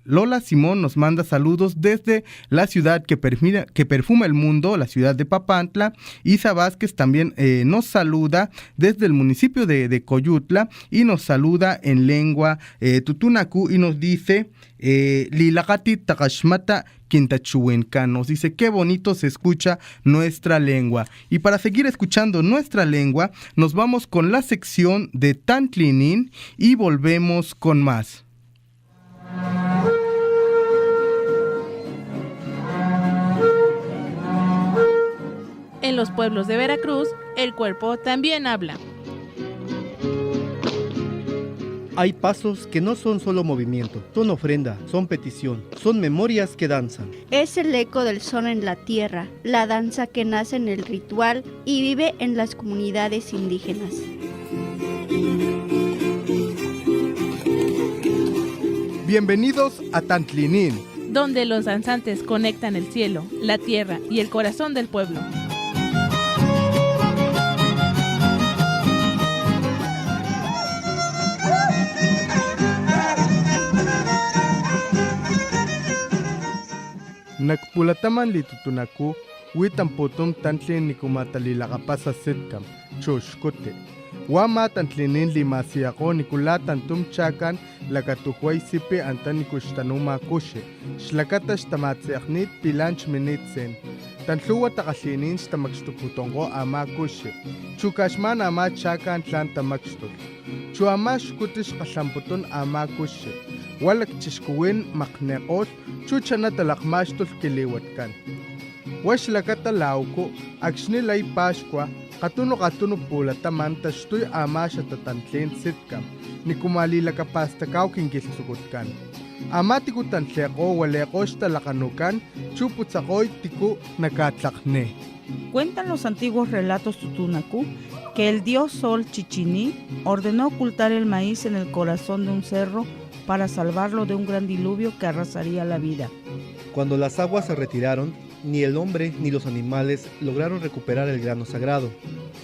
Lola Simón nos manda saludos desde la ciudad que perfuma el mundo, la ciudad de Papantla. Isa Vázquez también nos saluda desde el municipio de Coyutla, y nos saluda en lengua tutunacú, y nos dice Lilagati Takashmata Quintachuenca, nos dice qué bonito se escucha nuestra lengua. Y para seguir escuchando nuestra lengua, nos vamos con la sección de Tantlinin y volvemos con más. En los pueblos de Veracruz, el cuerpo también habla. Hay pasos que no son solo movimiento, son ofrenda, son petición, son memorias que danzan. Es el eco del son en la tierra, la danza que nace en el ritual y vive en las comunidades indígenas. Bienvenidos a Tantlinin, donde los danzantes conectan el cielo, la tierra y el corazón del pueblo. Nakpulataman litutunaku, witamputum tantlin nikumatalilakapasa sitkam, choshkote. Wama tantlinin limasiako nikulatantum chakan lakatuhuay sipi antan nikushtanuma kushe. Shlakata shtamatseaknit pilanch minitsen. Tantluwa takaslinin shtamakshtuputongo ama kushe. Chukashman ama chakan tlan tamakstul. Chuama shkutish kashamputun ama kushe. Walak chishkuwin makneqol chuchana talakmashtul kiliwatkan. Washlakata lauko akshnilay Pascua katuno pulataman tashtuy ama shatatantlen sitkam nikumalilakapastakaw kinkiltsukutkan. Ama tikutantleko waleko shtalakanukan chuputsakoy tiku nakatlakne. Cuentan los antiguos relatos tutunacú que el dios Sol Chichiní ordenó ocultar el maíz en el corazón de un cerro para salvarlo de un gran diluvio que arrasaría la vida. Cuando las aguas se retiraron, ni el hombre ni los animales lograron recuperar el grano sagrado.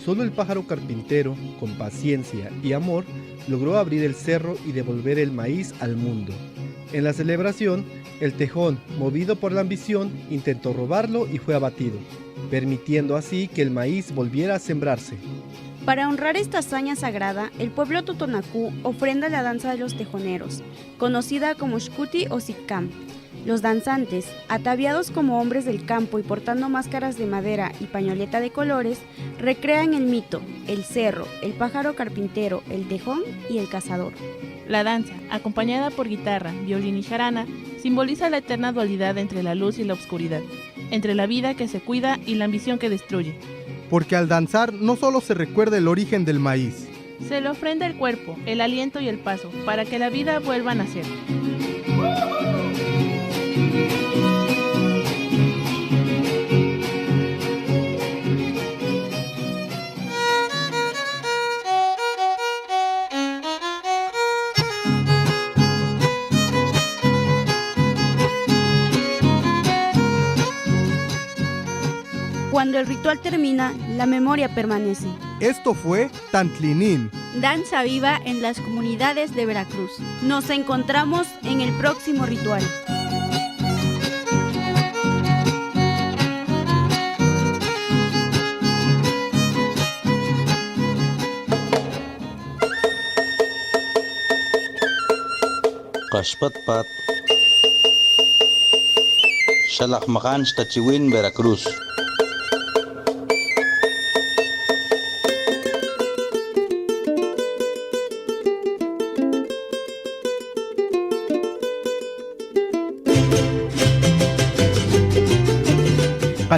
Solo el pájaro carpintero, con paciencia y amor, logró abrir el cerro y devolver el maíz al mundo. En la celebración, el tejón, movido por la ambición, intentó robarlo y fue abatido, permitiendo así que el maíz volviera a sembrarse. Para honrar esta hazaña sagrada, el pueblo totonacú ofrenda la danza de los tejoneros, conocida como Xcuti o Siccam. Los danzantes, ataviados como hombres del campo y portando máscaras de madera y pañoleta de colores, recrean el mito, el cerro, el pájaro carpintero, el tejón y el cazador. La danza, acompañada por guitarra, violín y jarana, simboliza la eterna dualidad entre la luz y la oscuridad, entre la vida que se cuida y la ambición que destruye. Porque al danzar no solo se recuerda el origen del maíz, se le ofrenda el cuerpo, el aliento y el paso, para que la vida vuelva a nacer. Cuando el ritual termina, la memoria permanece. Esto fue Tantlinin. Danza viva en las comunidades de Veracruz. Nos encontramos en el próximo ritual. Qaxpatpat Xalaqmaqan Xtachiwin, Veracruz.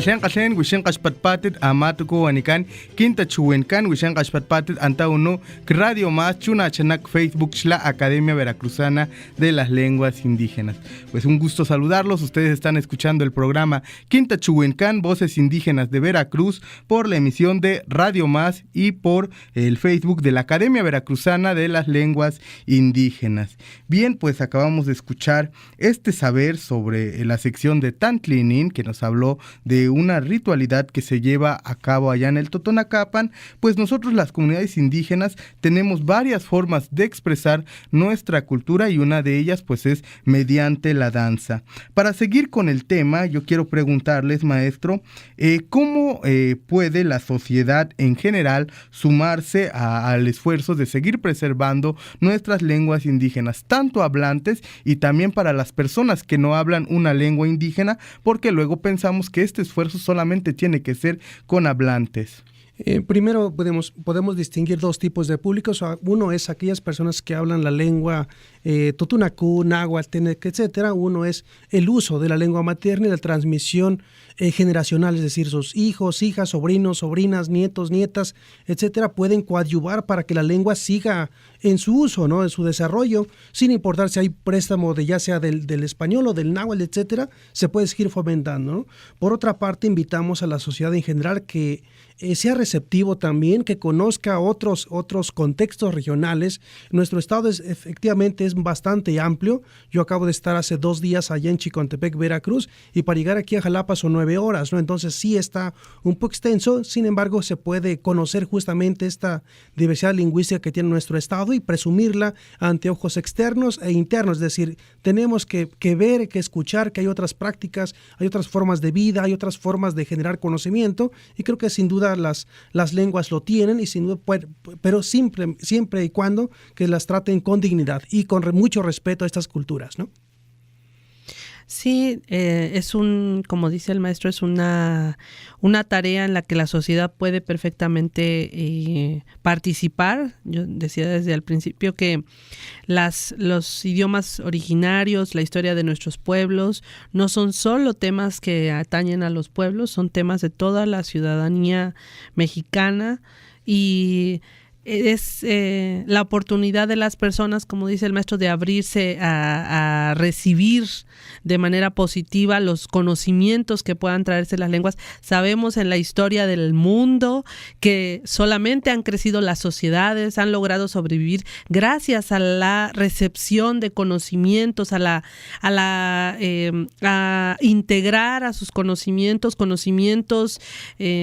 Kashen wishen kashpatpatit amatuko anikan kinta chuwenkan wishen kashpatpatit anta uno Radio Más chuna chanak Facebook la Academia Veracruzana de las Lenguas Indígenas. Pues un gusto saludarlos. Ustedes están escuchando el programa Quinta Chuwencan, Voces Indígenas de Veracruz, por la emisión de Radio Más y por el Facebook de la Academia Veracruzana de las Lenguas Indígenas. Bien, pues acabamos de escuchar este saber sobre la sección de Tantlinin, que nos habló de una ritualidad que se lleva a cabo allá en el Totonacapan. Pues nosotros, las comunidades indígenas, tenemos varias formas de expresar nuestra cultura y una de ellas pues es mediante la danza. Para seguir con el tema, yo quiero preguntarles, maestro, ¿cómo puede la sociedad en general sumarse al esfuerzo de seguir preservando nuestras lenguas indígenas, tanto hablantes y también para las personas que no hablan una lengua indígena? Porque luego pensamos que este esfuerzo solamente tiene que ser con hablantes. Primero podemos distinguir dos tipos de públicos. Uno es aquellas personas que hablan la lengua totunacú, náhuatl, tenec, etcétera. Uno es el uso de la lengua materna y la transmisión generacional, es decir, sus hijos, hijas, sobrinos, sobrinas, nietos, nietas, etcétera, pueden coadyuvar para que la lengua siga en su uso, ¿no? En su desarrollo, sin importar si hay préstamo de ya sea del español o del náhuatl, etcétera, se puede seguir fomentando, ¿no? Por otra parte, invitamos a la sociedad en general que sea receptivo también, que conozca otros contextos regionales. Nuestro estado efectivamente es bastante amplio. Yo acabo de estar hace 2 días allá en Chicontepec, Veracruz, y para llegar aquí a Jalapa son 9 horas, ¿no? Entonces sí está un poco extenso. Sin embargo, se puede conocer justamente esta diversidad lingüística que tiene nuestro estado y presumirla ante ojos externos e internos. Es decir, tenemos que ver, que escuchar que hay otras prácticas, hay otras formas de vida, hay otras formas de generar conocimiento, y creo que sin duda las lenguas lo tienen, y sin duda pero siempre y cuando que las traten con dignidad y con mucho respeto a estas culturas, ¿no? Sí, como dice el maestro, es una tarea en la que la sociedad puede perfectamente participar. Yo decía desde el principio que los idiomas originarios, la historia de nuestros pueblos, no son solo temas que atañen a los pueblos, son temas de toda la ciudadanía mexicana, y es la oportunidad de las personas, como dice el maestro, de abrirse a recibir de manera positiva los conocimientos que puedan traerse las lenguas. Sabemos en la historia del mundo que solamente han crecido las sociedades, han logrado sobrevivir gracias a la recepción de conocimientos, a integrar a sus conocimientos,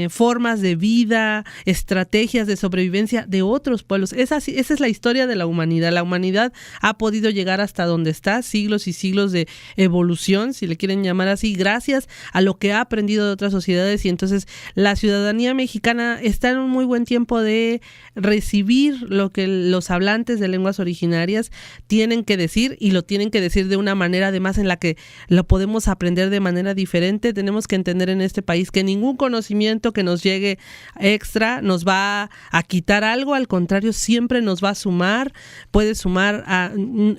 formas de vida, estrategias de sobrevivencia de otros pueblos. Esa es la historia de la humanidad. La humanidad ha podido llegar hasta donde está, siglos y siglos de evolución, si le quieren llamar así, gracias a lo que ha aprendido de otras sociedades, y entonces la ciudadanía mexicana está en un muy buen tiempo de recibir lo que los hablantes de lenguas originarias tienen que decir, y lo tienen que decir de una manera además en la que lo podemos aprender de manera diferente. Tenemos que entender en este país que ningún conocimiento que nos llegue extra nos va a quitar algo, al contrario, siempre nos va a sumar, puede sumar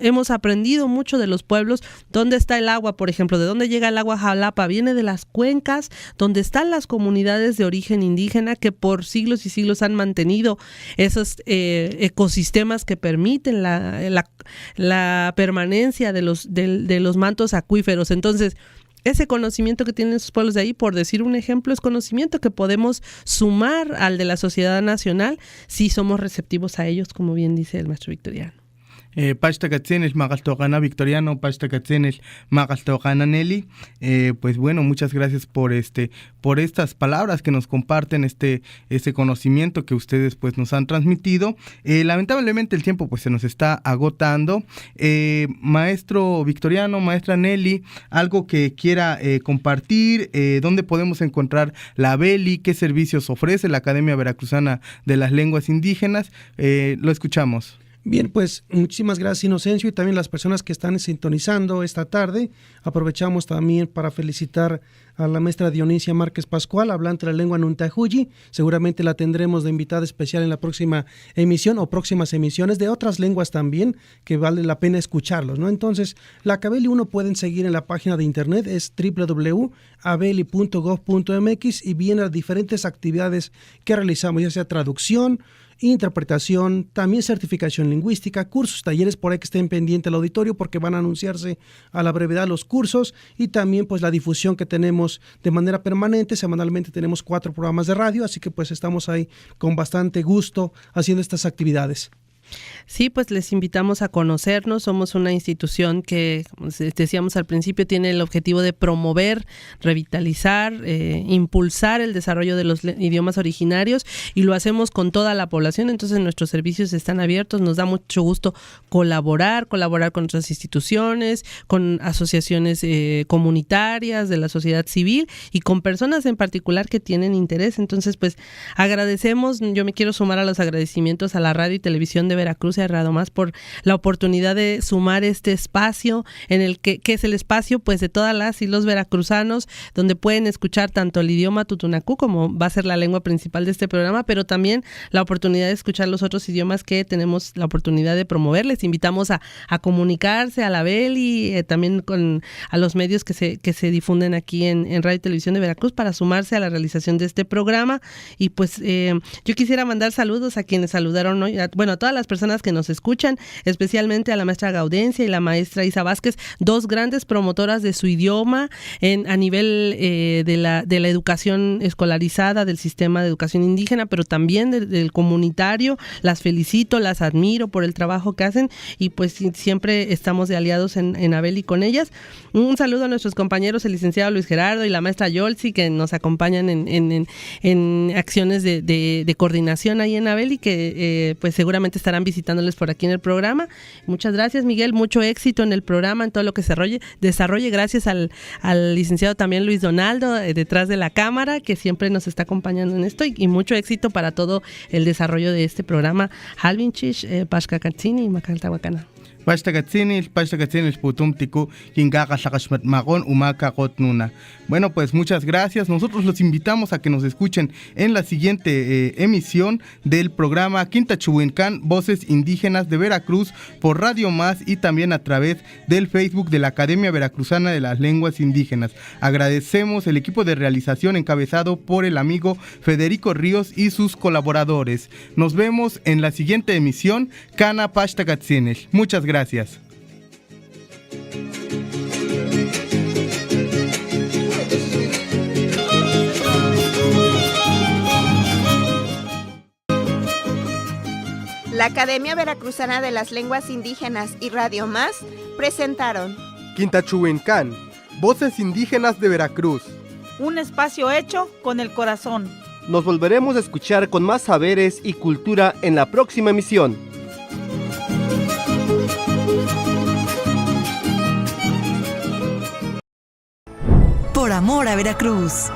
hemos aprendido mucho de los pueblos. ¿Dónde está el agua, por ejemplo? ¿De dónde llega el agua a Jalapa? Viene de las cuencas donde están las comunidades de origen indígena que por siglos y siglos han mantenido esos ecosistemas que permiten la permanencia de los mantos acuíferos. Entonces, ese conocimiento que tienen esos pueblos de ahí, por decir un ejemplo, es conocimiento que podemos sumar al de la sociedad nacional si somos receptivos a ellos, como bien dice el maestro Victoriano. Pashtakatzenes Magaltogana Victoriano, Pashtakatzenes Magaltogana Nelly. Pues bueno, muchas gracias por estas palabras que nos comparten, este conocimiento que ustedes pues nos han transmitido. Lamentablemente el tiempo pues se nos está agotando. Maestro Victoriano, maestra Nelly, algo que quiera compartir, ¿dónde podemos encontrar la Abeli? ¿Qué servicios ofrece la Academia Veracruzana de las Lenguas Indígenas? Lo escuchamos. Bien, pues muchísimas gracias, Inocencio, y también las personas que están sintonizando esta tarde. Aprovechamos también para felicitar a la maestra Dionisia Márquez Pascual, hablante de la lengua Nuntahuyi. Seguramente la tendremos de invitada especial en la próxima emisión o próximas emisiones de otras lenguas también, que vale la pena escucharlos, ¿no? Entonces, la Acabeli uno pueden seguir en la página de internet, es www.abeli.gov.mx, y vienen las diferentes actividades que realizamos, ya sea traducción, interpretación, también certificación lingüística, cursos, talleres, por ahí que estén pendientes al auditorio porque van a anunciarse a la brevedad los cursos, y también pues la difusión que tenemos de manera permanente. Semanalmente tenemos 4 programas de radio, así que pues estamos ahí con bastante gusto haciendo estas actividades. Sí, pues les invitamos a conocernos. Somos una institución que, como decíamos al principio, tiene el objetivo de promover, revitalizar, impulsar el desarrollo de los idiomas originarios, y lo hacemos con toda la población. Entonces nuestros servicios están abiertos. Nos da mucho gusto colaborar con otras instituciones, con asociaciones comunitarias de la sociedad civil y con personas en particular que tienen interés. Entonces pues agradecemos, yo me quiero sumar a los agradecimientos a la radio y televisión de Veracruz y a Radio Más por la oportunidad de sumar este espacio en el que es el espacio pues de todas las y los veracruzanos, donde pueden escuchar tanto el idioma tutunacú, como va a ser la lengua principal de este programa, pero también la oportunidad de escuchar los otros idiomas que tenemos la oportunidad de promover. Les invitamos a comunicarse a la Abeli, también a los medios que se difunden aquí en Radio y Televisión de Veracruz, para sumarse a la realización de este programa. Y pues yo quisiera mandar saludos a quienes saludaron hoy, a todas las personas que nos escuchan, especialmente a la maestra Gaudencia y la maestra Isa Vázquez, 2 grandes promotoras de su idioma a nivel de la educación escolarizada, del sistema de educación indígena, pero también del comunitario. Las felicito, las admiro por el trabajo que hacen, y pues siempre estamos de aliados en Abeli con ellas. Un saludo a nuestros compañeros, el licenciado Luis Gerardo y la maestra Yolsi, que nos acompañan en acciones de coordinación ahí en Abeli, que pues seguramente estarán visitándoles por aquí en el programa. Muchas gracias, Miguel, mucho éxito en el programa, en todo lo que se desarrolle. Gracias al licenciado también Luis Donaldo, detrás de la cámara, que siempre nos está acompañando en esto, y mucho éxito para todo el desarrollo de este programa. Halvinchich, Pashkakatzini y Macaltahuacana. Bueno, pues muchas gracias. Nosotros los invitamos a que nos escuchen en la siguiente emisión del programa Quintachuhuincán, Voces Indígenas de Veracruz, por Radio Más y también a través del Facebook de la Academia Veracruzana de las Lenguas Indígenas. Agradecemos el equipo de realización encabezado por el amigo Federico Ríos y sus colaboradores. Nos vemos en la siguiente emisión, Cana Pashtakatzenes. Muchas gracias. La Academia Veracruzana de las Lenguas Indígenas y Radio Más presentaron Quintachuhuincán, Voces Indígenas de Veracruz. Un espacio hecho con el corazón. Nos volveremos a escuchar con más saberes y cultura en la próxima emisión. Por amor a Veracruz.